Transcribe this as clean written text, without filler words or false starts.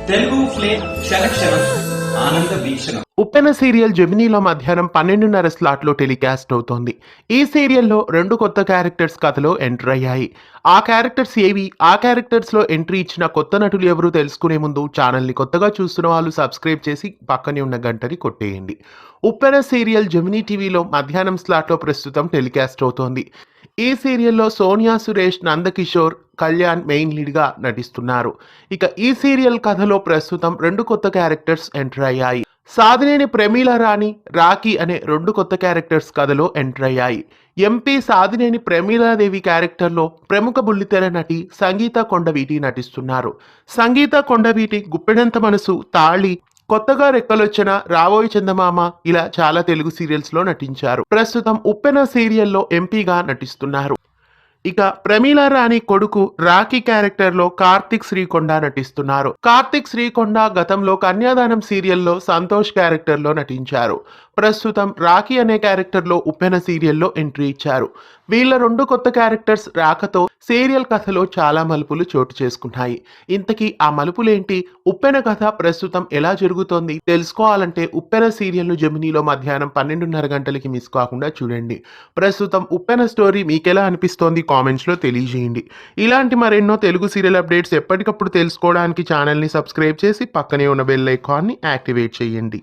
Telugu flame క్షణ ఆనంద వీక్షణ. ఉప్పెన సీరియల్ జెమినీలో మధ్యాహ్నం 12:30 స్లాట్లో టెలికాస్ట్ అవుతోంది. ఈ సీరియల్లో 2 కొత్త క్యారెక్టర్స్ కథలో ఎంటర్ అయ్యాయి. ఆ క్యారెక్టర్స్ ఏవి, ఆ క్యారెక్టర్స్లో ఎంట్రీ ఇచ్చిన కొత్త నటులు ఎవరు తెలుసుకునే ముందు ఛానల్ని కొత్తగా చూస్తున్న వాళ్ళు సబ్స్క్రైబ్ చేసి పక్కనే ఉన్న గంటని కొట్టేయండి. ఉప్పెన సీరియల్ జెమినీ టీవీలో మధ్యాహ్నం స్లాట్లో ప్రస్తుతం టెలికాస్ట్ అవుతోంది. ఈ సీరియల్లో సోనియా సురేష్, నందకిషోర్, కళ్యాణ్ మెయిన్ లీడ్గా నటిస్తున్నారు. ఇక ఈ సీరియల్ కథలో ప్రస్తుతం 2 కొత్త క్యారెక్టర్స్ ఎంటర్ అయ్యాయి. సాధినేని ప్రమీల రాణి, రాఖీ అనే 2 కొత్త క్యారెక్టర్స్ కథలో ఎంటర్ అయ్యాయి. ఎంపీ సాధినేని ప్రమీలాదేవి క్యారెక్టర్లో ప్రముఖ బుల్లితెర నటి సంగీత కొండవీటి నటిస్తున్నారు. సంగీత కొండవీటి గుప్పెడంత మనసు, తాళి, కొత్తగా రెక్కలొచ్చిన, రావోయి చందమామ ఇలా చాలా తెలుగు సీరియల్స్ లో నటించారు. ప్రస్తుతం ఉప్పెన సీరియల్లో ఎంపీగా నటిస్తున్నారు. ఇక ప్రమీల రాణి కొడుకు రాఖీ క్యారెక్టర్ లో కార్తిక్ శ్రీకొండ నటిస్తున్నారు. కార్తిక్ శ్రీకొండ గతంలో కన్యాదానం సీరియల్లో సంతోష్ క్యారెక్టర్ లో నటించారు. ప్రస్తుతం రాఖీ అనే క్యారెక్టర్ లో ఉప్పెన సీరియల్లో ఎంట్రీ ఇచ్చారు. వీళ్ళ 2 కొత్త క్యారెక్టర్స్ రాకతో సీరియల్ కథలో చాలా మలుపులు చోటు చేసుకున్నాయి. ఇంతకీ ఆ మలుపులేంటి, ఉప్పెన కథ ప్రస్తుతం ఎలా జరుగుతోంది తెలుసుకోవాలంటే ఉప్పెన సీరియల్ను జెమినీలో మధ్యాహ్నం 12:30 గంటలకి మిస్ కాకుండా చూడండి. ప్రస్తుతం ఉప్పెన స్టోరీ మీకెలా అనిపిస్తోంది కామెంట్స్లో తెలియజేయండి. ఇలాంటి మరెన్నో తెలుగు సీరియల్ అప్డేట్స్ ఎప్పటికప్పుడు తెలుసుకోవడానికి ఛానల్ని సబ్స్క్రైబ్ చేసి పక్కనే ఉన్న బెల్ ఐకాన్ని యాక్టివేట్ చేయండి.